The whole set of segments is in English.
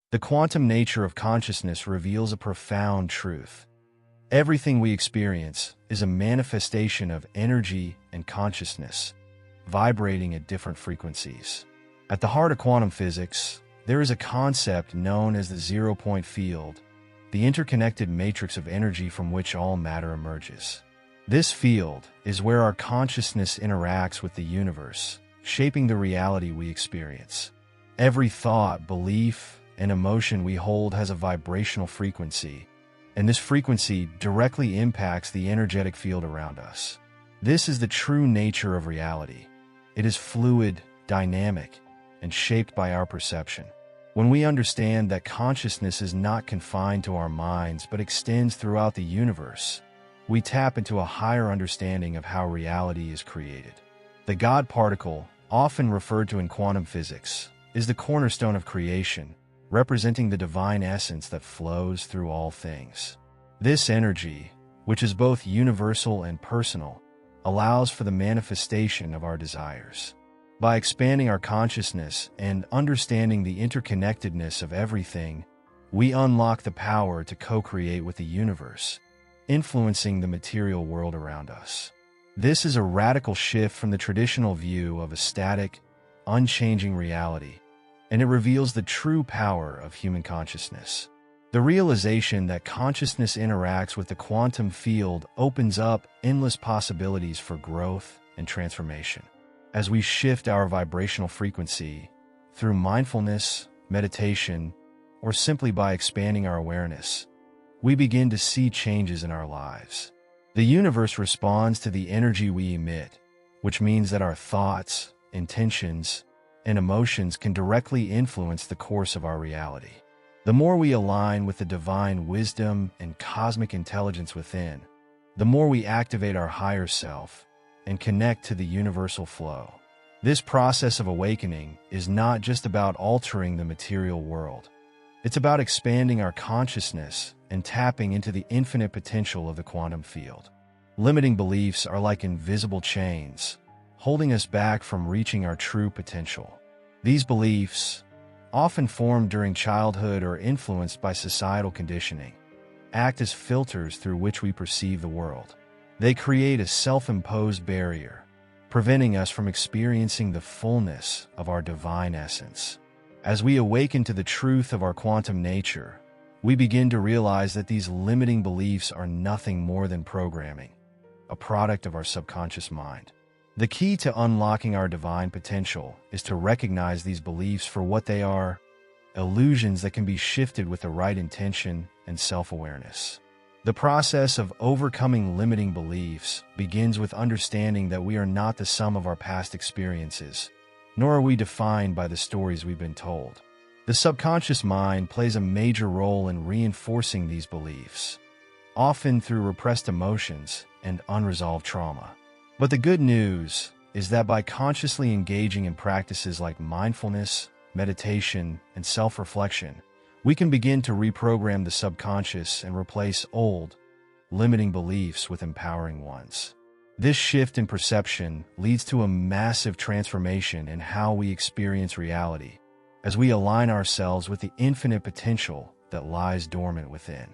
The quantum nature of consciousness reveals a profound truth. Everything we experience is a manifestation of energy and consciousness, vibrating at different frequencies. At the heart of quantum physics, there is a concept known as the zero-point field, the interconnected matrix of energy from which all matter emerges. This field is where our consciousness interacts with the universe, shaping the reality we experience. Every thought, belief, and emotion we hold has a vibrational frequency, and this frequency directly impacts the energetic field around us. This is the true nature of reality. It is fluid, dynamic, and shaped by our perception. When we understand that consciousness is not confined to our minds but extends throughout the universe, we tap into a higher understanding of how reality is created. The God particle, often referred to in quantum physics, is the cornerstone of creation, representing the divine essence that flows through all things. This energy, which is both universal and personal, allows for the manifestation of our desires. By expanding our consciousness and understanding the interconnectedness of everything, we unlock the power to co-create with the universe, influencing the material world around us. This is a radical shift from the traditional view of a static, unchanging reality, and it reveals the true power of human consciousness. The realization that consciousness interacts with the quantum field opens up endless possibilities for growth and transformation. As we shift our vibrational frequency through mindfulness, meditation, or simply by expanding our awareness, we begin to see changes in our lives. The universe responds to the energy we emit, which means that our thoughts, intentions, and emotions can directly influence the course of our reality. The more we align with the divine wisdom and cosmic intelligence within, the more we activate our higher self and connect to the universal flow. This process of awakening is not just about altering the material world. It's about expanding our consciousness and tapping into the infinite potential of the quantum field. Limiting beliefs are like invisible chains, holding us back from reaching our true potential. These beliefs, often formed during childhood or influenced by societal conditioning, act as filters through which we perceive the world. They create a self-imposed barrier, preventing us from experiencing the fullness of our divine essence. As we awaken to the truth of our quantum nature, we begin to realize that these limiting beliefs are nothing more than programming, a product of our subconscious mind. The key to unlocking our divine potential is to recognize these beliefs for what they are: illusions that can be shifted with the right intention and self-awareness. The process of overcoming limiting beliefs begins with understanding that we are not the sum of our past experiences, nor are we defined by the stories we've been told. The subconscious mind plays a major role in reinforcing these beliefs, often through repressed emotions and unresolved trauma. But the good news is that by consciously engaging in practices like mindfulness, meditation, and self-reflection, we can begin to reprogram the subconscious and replace old, limiting beliefs with empowering ones. This shift in perception leads to a massive transformation in how we experience reality, as we align ourselves with the infinite potential that lies dormant within.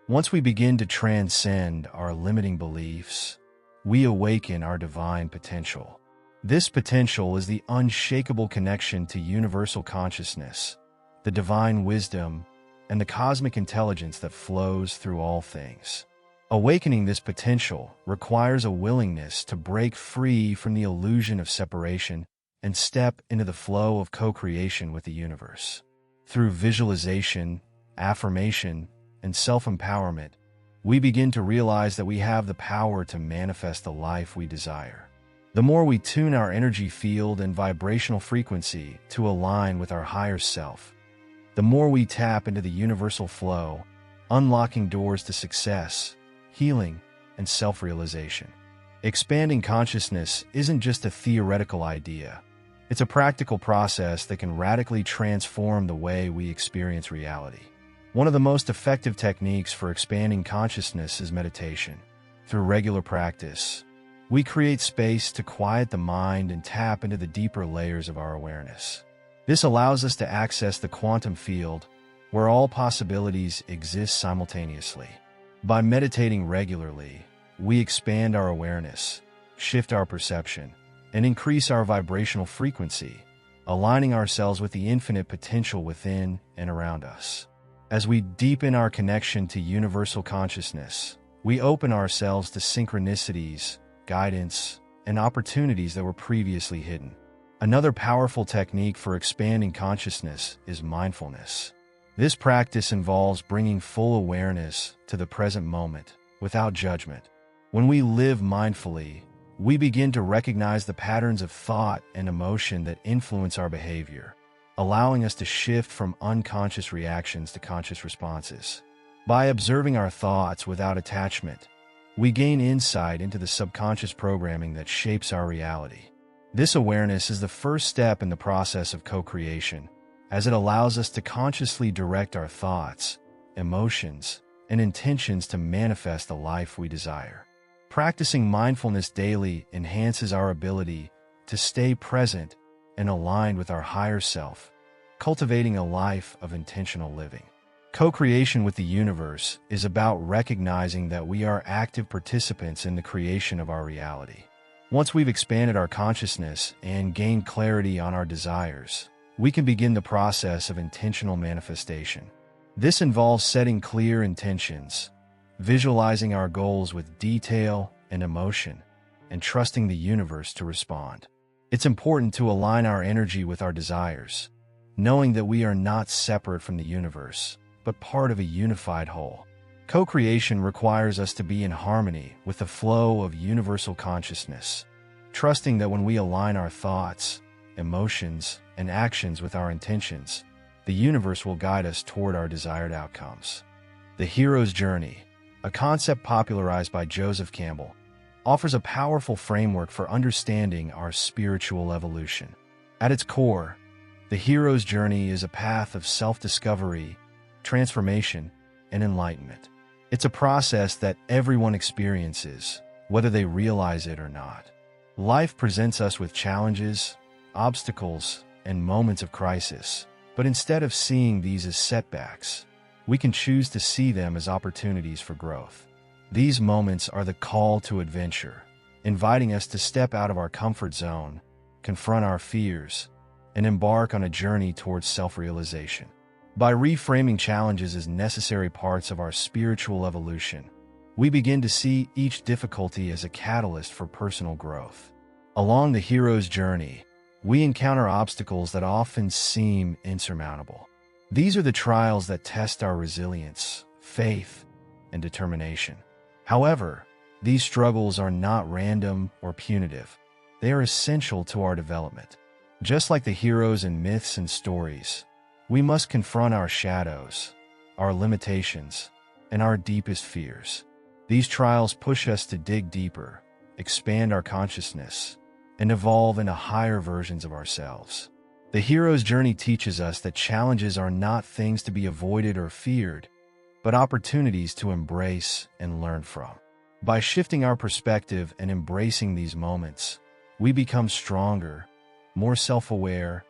Once we begin to transcend our limiting beliefs, we awaken our divine potential. This potential is the unshakable connection to universal consciousness, the divine wisdom, and the cosmic intelligence that flows through all things. Awakening this potential requires a willingness to break free from the illusion of separation and step into the flow of co-creation with the universe. Through visualization, affirmation, and self-empowerment, we begin to realize that we have the power to manifest the life we desire. The more we tune our energy field and vibrational frequency to align with our higher self, the more we tap into the universal flow, unlocking doors to success, healing, and self-realization. Expanding consciousness isn't just a theoretical idea. It's a practical process that can radically transform the way we experience reality. One of the most effective techniques for expanding consciousness is meditation. Through regular practice, we create space to quiet the mind and tap into the deeper layers of our awareness. This allows us to access the quantum field, where all possibilities exist simultaneously. By meditating regularly, we expand our awareness, shift our perception, and increase our vibrational frequency, aligning ourselves with the infinite potential within and around us. As we deepen our connection to universal consciousness, we open ourselves to synchronicities, guidance, and opportunities that were previously hidden. Another powerful technique for expanding consciousness is mindfulness. This practice involves bringing full awareness to the present moment without judgment. When we live mindfully, we begin to recognize the patterns of thought and emotion that influence our behavior, allowing us to shift from unconscious reactions to conscious responses. By observing our thoughts without attachment, we gain insight into the subconscious programming that shapes our reality. This awareness is the first step in the process of co-creation, as it allows us to consciously direct our thoughts, emotions, and intentions to manifest the life we desire. Practicing mindfulness daily enhances our ability to stay present and aligned with our higher self, cultivating a life of intentional living. Co-creation with the universe is about recognizing that we are active participants in the creation of our reality. Once we've expanded our consciousness and gained clarity on our desires, we can begin the process of intentional manifestation. This involves setting clear intentions, visualizing our goals with detail and emotion, and trusting the universe to respond. It's important to align our energy with our desires, knowing that we are not separate from the universe, but part of a unified whole. Co-creation requires us to be in harmony with the flow of universal consciousness, trusting that when we align our thoughts, emotions, and actions with our intentions, the universe will guide us toward our desired outcomes. The hero's journey, a concept popularized by Joseph Campbell, offers a powerful framework for understanding our spiritual evolution. At its core, the hero's journey is a path of self-discovery, transformation, and enlightenment. It's a process that everyone experiences, whether they realize it or not. Life presents us with challenges, obstacles, and moments of crisis, but instead of seeing these as setbacks, we can choose to see them as opportunities for growth. These moments are the call to adventure, inviting us to step out of our comfort zone, confront our fears, and embark on a journey towards self-realization. By reframing challenges as necessary parts of our spiritual evolution, we begin to see each difficulty as a catalyst for personal growth. Along the hero's journey, we encounter obstacles that often seem insurmountable. These are the trials that test our resilience, faith, and determination. However, these struggles are not random or punitive. They are essential to our development. Just like the heroes in myths and stories, we must confront our shadows, our limitations, and our deepest fears. These trials push us to dig deeper, expand our consciousness, and evolve into higher versions of ourselves. The hero's journey teaches us that challenges are not things to be avoided or feared, but opportunities to embrace and learn from. By shifting our perspective and embracing these moments, we become stronger, more self-aware,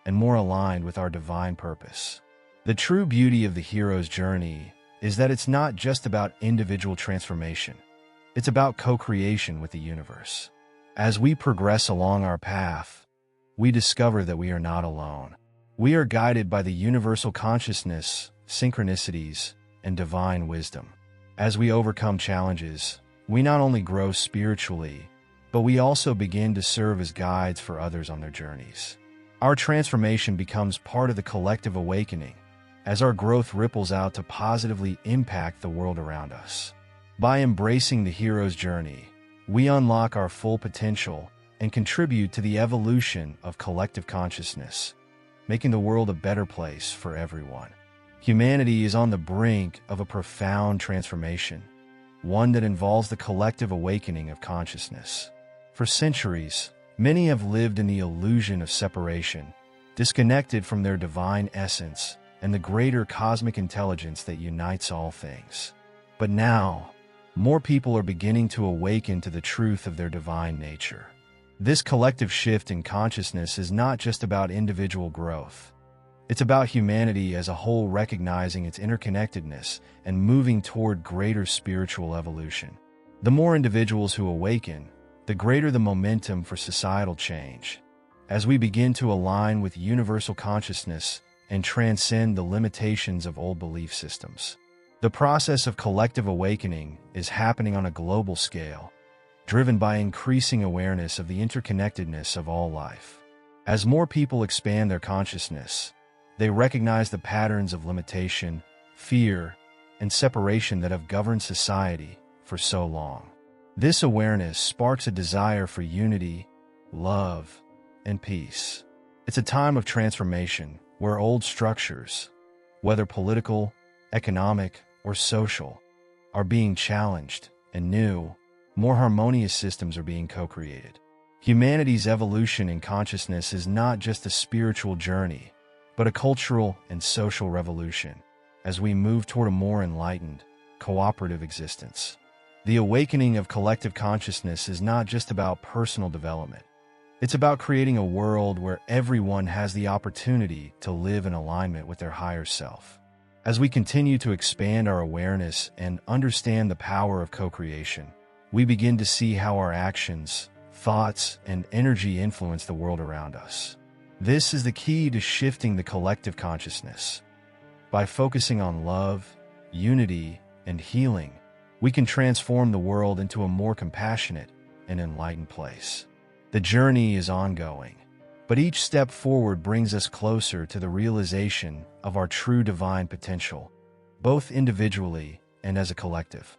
and more aligned with our divine purpose. The true beauty of the hero's journey is that it's not just about individual transformation. It's about co-creation with the universe. As we progress along our path, we discover that we are not alone. We are guided by the universal consciousness, synchronicities, and divine wisdom. As we overcome challenges, we not only grow spiritually, but we also begin to serve as guides for others on their journeys. Our transformation becomes part of the collective awakening, as our growth ripples out to positively impact the world around us. By embracing the hero's journey, we unlock our full potential and contribute to the evolution of collective consciousness, making the world a better place for everyone. Humanity is on the brink of a profound transformation, one that involves the collective awakening of consciousness. For centuries, many have lived in the illusion of separation, disconnected from their divine essence and the greater cosmic intelligence that unites all things. But now, more people are beginning to awaken to the truth of their divine nature. This collective shift in consciousness is not just about individual growth. It's about humanity as a whole recognizing its interconnectedness and moving toward greater spiritual evolution. The more individuals who awaken, the greater the momentum for societal change. As we begin to align with universal consciousness and transcend the limitations of old belief systems. The process of collective awakening is happening on a global scale, driven by increasing awareness of the interconnectedness of all life. As more people expand their consciousness, they recognize the patterns of limitation, fear, and separation that have governed society for so long. This awareness sparks a desire for unity, love, and peace. It's a time of transformation where old structures, whether political, economic, or social, are being challenged, and new, more harmonious systems are being co-created. Humanity's evolution in consciousness is not just a spiritual journey, but a cultural and social revolution as we move toward a more enlightened, cooperative existence. The awakening of collective consciousness is not just about personal development. It's about creating a world where everyone has the opportunity to live in alignment with their higher self. As we continue to expand our awareness and understand the power of co-creation, we begin to see how our actions, thoughts, and energy influence the world around us. This is the key to shifting the collective consciousness. By focusing on love, unity, and healing, we can transform the world into a more compassionate and enlightened place. The journey is ongoing, but each step forward brings us closer to the realization of our true divine potential, both individually and as a collective.